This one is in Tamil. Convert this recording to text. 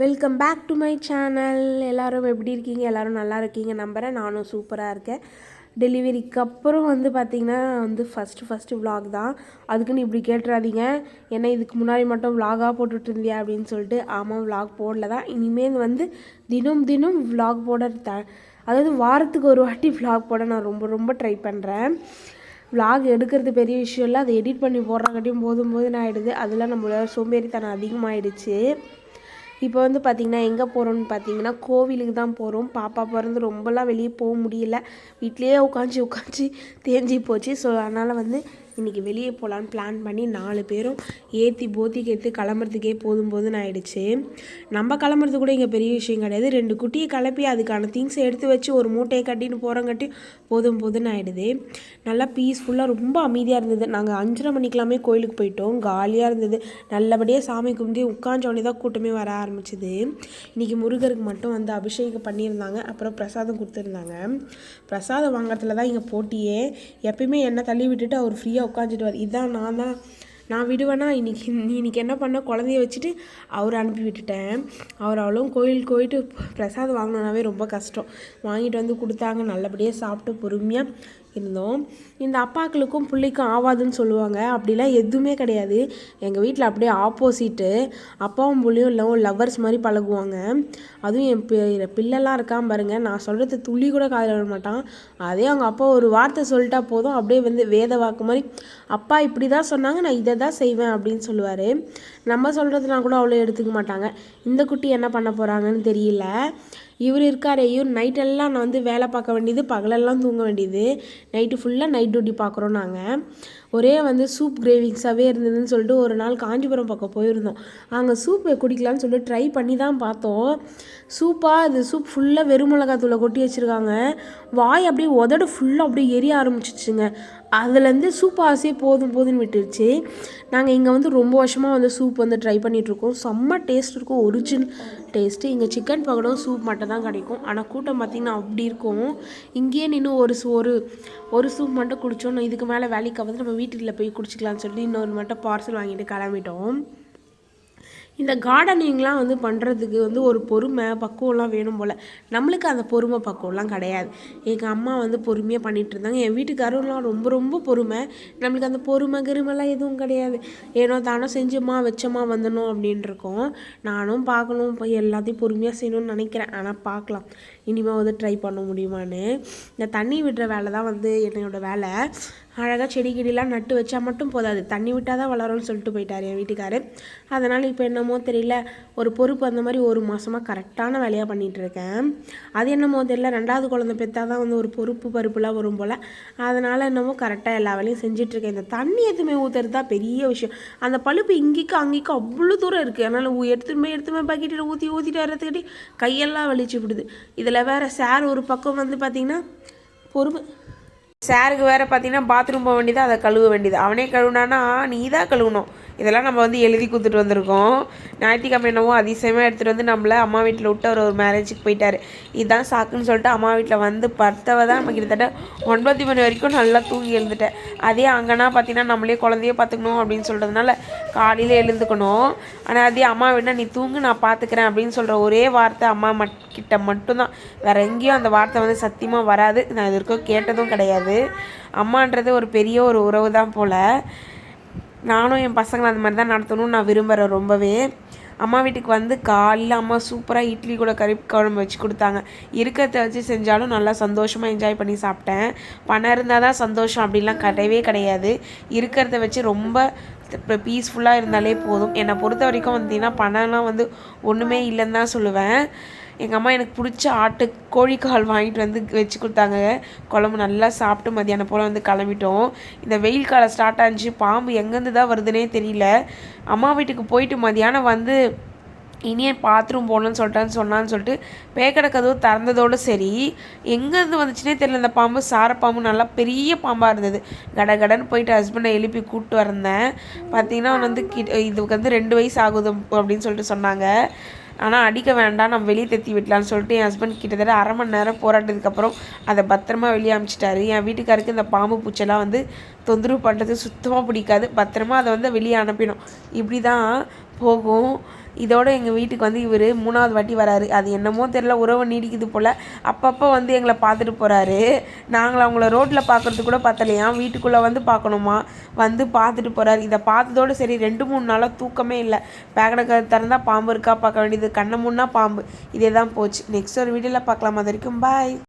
Welcome back to my channel. எல்லோரும் எப்படி இருக்கீங்க? எல்லோரும் நல்லா இருக்கீங்க நம்புகிறேன். நானும் சூப்பராக இருக்கேன். டெலிவரிக்கு அப்புறம் பார்த்திங்கன்னா ஃபஸ்ட்டு விலாக் தான். அதுக்குன்னு இப்படி கேட்டுறாதீங்க, ஏன்னா இதுக்கு முன்னாடி மட்டும் விலாகாக போட்டுட்டு இருந்தியா அப்படின்னு சொல்லிட்டு. ஆமாம், விலாக் போடல தான். இனிமேல் தினம் விலாக் போட அதாவது வாரத்துக்கு ஒரு வாட்டி விலாக் போட நான் ரொம்ப ட்ரை பண்ணுறேன். விலாக் எடுக்கிறது பெரிய விஷயம் இல்லை, அதை எடிட் பண்ணி போடுறாங்கட்டியும் போதும் ஆகிடுது. அதெல்லாம் நம்மளோட சோம்பேறித்தனம் அதிகமாகிடுச்சு. இப்போ பார்த்திங்கன்னா எங்கே போகிறோன்னு பார்த்தீங்கன்னா கோவிலுக்கு தான் போகிறோம். பாப்பா பிறந்து ரொம்பலாம் வெளியே போக முடியல, வீட்லேயே உட்காந்து தேஞ்சி போச்சு. ஸோ அதனால் இன்றைக்கி வெளியே போகலான்னு பிளான் பண்ணி 4 பேரும் ஏற்றி போத்திக்கு எடுத்து கிளம்புறதுக்கே போதும்னு ஆகிடுச்சு. நம்ம கிளம்புறது கூட இங்கே பெரிய விஷயம் கிடையாது. 2 குட்டியை கிளப்பி அதுக்கான திங்ஸை எடுத்து வச்சு ஒரு மூட்டையை கட்டின்னு போகிறங்காட்டி போதும்னு ஆகிடுது. நல்லா பீஸ்ஃபுல்லாக ரொம்ப அமைதியாக இருந்தது. நாங்கள் 5:30 மணிக்கெல்லாமே கோயிலுக்கு போயிட்டோம். காலியாக இருந்தது. நல்லபடியாக சாமி கும்பிட்டு உட்காந்தோடனே தான் கூட்டமே வர ஆரம்பிச்சிது. இன்றைக்கி முருகருக்கு மட்டும் அபிஷேகம் பண்ணியிருந்தாங்க. அப்புறம் பிரசாதம் கொடுத்துருந்தாங்க. பிரசாதம் வாங்குறதுல தான் இங்கே போட்டியே. எப்பயுமே என்னை தள்ளி விட்டுட்டு அவர் ஃப்ரீயாக உட்காந்துட்டு இதான் நான் விடுவேன்னா இன்னைக்கு என்ன பண்ண, குழந்தைய வச்சுட்டு அவரை அனுப்பி விட்டுட்டேன். அவர் அவ்வளோ கோயிலுக்கு போயிட்டு பிரசாதம் வாங்கினாவே ரொம்ப கஷ்டம். வாங்கிட்டு கொடுத்தாங்க. நல்லபடியாக சாப்பிட்டு பொறுமையாக இருந்தோம். இந்த அப்பாக்களுக்கும் பிள்ளைக்கும் ஆவாதுன்னு சொல்லுவாங்க. அப்படிலாம் எதுவுமே கிடையாது. எங்கள் வீட்டில் அப்படியே ஆப்போசிட்டு. அப்பாவும் பிள்ளையும் இல்லை லவ்வர்ஸ் மாதிரி பழகுவாங்க. அதுவும் என் பிள்ளைலாம் இருக்கான் பாருங்கள், நான் சொல்கிறது துளி கூட காதில் விட மாட்டான். அதே அவங்க அப்பா ஒரு வார்த்தை சொல்லிட்டா போதும், அப்படியே வேத வாக்கு மாதிரி அப்பா இப்படி தான் சொன்னாங்க, நான் இதை தான் செய்வேன் அப்படின்னு சொல்லுவார். நம்ம சொல்கிறதுனா கூட அவ்வளோ எடுத்துக்க மாட்டாங்க. இந்த குட்டி என்ன பண்ண போகிறாங்கன்னு தெரியல. இவர் இருக்கார், இவர் நைட்டெல்லாம் நான் வேலை பார்க்க வேண்டியது, பகலெல்லாம் தூங்க வேண்டியது. நைட்டு ஃபுல்லாக நைட் டியூட்டி பார்க்குறோம் நாங்கள். ஒரே சூப் கிரேவிங்ஸாகவே இருந்ததுன்னு சொல்லிட்டு ஒரு நாள் காஞ்சிபுரம் பக்கம் போயிருந்தோம். அங்கே சூப்பை குடிக்கலான்னு சொல்லிட்டு ட்ரை பண்ணி தான் பார்த்தோம். சூப் ஃபுல்லாக வெறும் மிளகாத்தூளை கொட்டி வச்சுருக்காங்க. வாய் அப்படியே உதடு ஃபுல்லாக அப்படியே எரிய ஆரம்பிச்சிச்சுங்க. அதுலேருந்து சூப் ஆசையே போதும்னு விட்டுருச்சு. நாங்கள் இங்கே ரொம்ப வருஷமாக சூப் ட்ரை பண்ணிகிட்ருக்கோம். செம்ம டேஸ்ட் இருக்கும், ஒரிஜினல் டேஸ்ட்டு. இங்கே சிக்கன் பக்கோடா சூப் மட்டும் தான் கிடைக்கும். ஆனால் கூட்டம் பார்த்திங்கன்னா அப்படி இருக்கும். இங்கேயே நின்று ஒரு சூப் மட்டும் குடித்தோம். இதுக்கு மேலே வேலைக்கு நம்ம வீட்டுக்குள்ளே போய் குடிச்சிக்கலான்னு சொல்லிட்டு இன்னொரு மட்டும் பார்சல் வாங்கிட்டு கிளம்பிட்டோம். இந்த கார்டனிங்லாம் பண்ணுறதுக்கு ஒரு பொறுமை பக்குவம்லாம் வேணும் போல். நம்மளுக்கு அந்த பொறுமை பக்குவம்லாம் கிடையாது. எங்கள் அம்மா பொறுமையாக பண்ணிகிட்டு இருந்தாங்க. என் வீட்டுக்காரர்லாம் ரொம்ப பொறுமை. நம்மளுக்கு அந்த பொறுமை கிருமெல்லாம் எதுவும் கிடையாது. ஏனோ தானோ செஞ்சோமா வச்சோமா வந்துடணும் அப்படின்ட்டு இருக்கோம். நானும் பார்க்கணும், எல்லாத்தையும் பொறுமையாக செய்யணும்னு நினைக்கிறேன். ஆனால் பார்க்கலாம் இனிமேல் ட்ரை பண்ண முடியுமான்னு. இந்த தண்ணி விடுற வேலை தான் என்னோடய வேலை. அழகாக செடி கிடிலாம் நட்டு வச்சா மட்டும் போதாது, தண்ணி விட்டால் தான் வளரும்னு சொல்லிட்டு போயிட்டார் என் வீட்டுக்காரர். அதனால் இப்போ என்னமோ தெரியல, ஒரு பொறுப்பு அந்த மாதிரி 1 மாதமாக கரெக்டான வேலையாக பண்ணிகிட்ருக்கேன். அது என்னமோ தெரியல, 2வது குழந்தை பெற்றா தான் ஒரு பருப்புலாம் வரும் போல். அதனால் என்னமோ கரெக்டாக எல்லா வேலையும் செஞ்சிட்ருக்கேன். இந்த தண்ணி எதுவுமே ஊற்றுறது தான் பெரிய விஷயம். அந்த பழுப்பு இங்கேக்கும் அங்கேக்கும் அவ்வளோ தூரம் இருக்குது. அதனால் எடுத்துமே பக்கெட்டில் ஊற்றிட்டு வர்றதுக்கிட்டே கையெல்லாம் வலிச்சு விடுது. இதில் வேறு சார் ஒரு பக்கம் பார்த்திங்கன்னா பொறுமை. சாருக்கு வேறு பார்த்தீங்கன்னா பாத்ரூம் போக வேண்டியது, அதை கழுவ வேண்டியது. அவனே கழுவுனானா நீ தான் கழுவணும். இதெல்லாம் நம்ம எழுதி கொடுத்துட்டு வந்திருக்கோம். ஞாயிற்றுக்கிழமை என்னவோ அதிசயமாக எடுத்துகிட்டு நம்மளை அம்மா வீட்டில் விட்டு அவர் ஒரு மேரேஜுக்கு போயிட்டார். இதுதான் சாக்குன்னு சொல்லிட்டு அம்மா வீட்டில் படுத்தவ தான் நம்ம கிட்டத்தட்ட 9 மணி வரைக்கும் நல்லா தூங்கி எழுந்துட்டேன். அதே அங்கேனா பார்த்தீங்கன்னா நம்மளே குழந்தைய பார்த்துக்கணும் அப்படின்னு சொல்கிறதுனால காலையில் எழுந்துக்கணும். ஆனால் அதே அம்மா வீட்டில் நீ தூங்கு நான் பார்த்துக்கிறேன் அப்படின்னு சொல்கிற ஒரே வார்த்தை அம்மா கிட்ட மட்டும்தான். வேறு எங்கேயும் அந்த வார்த்தை சத்தியமாக வராது. நான் இது வரைக்கும் கேட்டதும் கிடையாது. அம்மான்றது ஒரு பெரிய ஒரு உறவு தான் போல். நானும் என் பசங்களை அந்த மாதிரி தான் நடத்தணும்னு நான் விரும்புகிறேன் ரொம்பவே. அம்மா வீட்டுக்கு காலையில் அம்மா சூப்பராக இட்லி கூட கறி குழம்பு வச்சு கொடுத்தாங்க. இருக்கிறத வச்சு செஞ்சாலும் நல்லா சந்தோஷமாக என்ஜாய் பண்ணி சாப்பிட்டேன். பணம் இருந்தால் தான் சந்தோஷம் அப்படின்லாம் கிடையாது. இருக்கிறத வச்சு ரொம்ப பீஸ்ஃபுல்லாக இருந்தாலே போதும். என்னை பொறுத்த வரைக்கும் பார்த்திங்கன்னா பணம்லாம் ஒன்றுமே இல்லைன்னு தான் சொல்லுவேன். எங்கள் அம்மா எனக்கு பிடிச்ச கோழிக்கால் வாங்கிட்டு வச்சு கொடுத்தாங்க. குழம்பு நல்லா சாப்பிட்டு மதியானம் போல் கிளம்பிட்டோம். இந்த வெயில் காலம் ஸ்டார்ட் ஆச்சு. பாம்பு எங்கேருந்து தான் வருதுன்னே தெரியல. அம்மா வீட்டுக்கு போயிட்டு மதியானம் இனியே பாத்ரூம் போகணுன்னு சொன்னான்னு சொல்லிட்டு பேக்கடை கதவு திறந்ததோடு சரி, எங்கேருந்து வந்துச்சுன்னே தெரியல. அந்த பாம்பு சாரப்பாம்பு நல்லா பெரிய பாம்பாக இருந்தது. கடன்னு போயிட்டு ஹஸ்பண்டை எழுப்பி கூப்பிட்டு வந்தேன். பார்த்தீங்கன்னா இதுக்கு 2 வயசு ஆகுது அப்படின்னு சொல்லிட்டு சொன்னாங்க. ஆனால் அடிக்க வேண்டாம், நம்ம வெளியே தெத்தி விடலான்னு சொல்லிட்டு என் ஹஸ்பண்ட் கிட்டத்தட்ட 1/2 மணி நேரம் போராட்டதுக்கப்புறம் அதை பத்திரமா வெளியே அனுப்பிச்சிட்டாரு. என் வீட்டுக்காருக்கு இந்த பாம்பு பூச்செல்லாம் தொந்தரவு பண்ணுறது சுத்தமாக பிடிக்காது. பத்திரமா அதை வெளியே அனுப்பிடும். இப்படி தான் போகும். இதோட எங்கள் வீட்டுக்கு வந்து இவர் 3வது வாட்டி வராரு. அது என்னமோ தெரியல, உறவு நீடிக்குது போல். அப்பப்போ வந்து எங்களை பார்த்துட்டு போகிறாரு. நாங்கள் அவங்கள ரோட்டில் பார்க்குறது கூட பார்த்தலையா, வீட்டுக்குள்ளே வந்து பார்க்கணுமா, வந்து பார்த்துட்டு போகிறாரு. இதை பார்த்ததோடு சரி 2-3 நாளாக தூக்கமே இல்லை. பேக்கடை திறந்தால் பாம்பு இருக்கா பார்க்க வேண்டியது, கண்ணை முன்னா பாம்பு, இதே தான் போச்சு. நெக்ஸ்ட் ஒரு வீடியோவில் பார்க்கலாம். அது வரைக்கும் பாய்.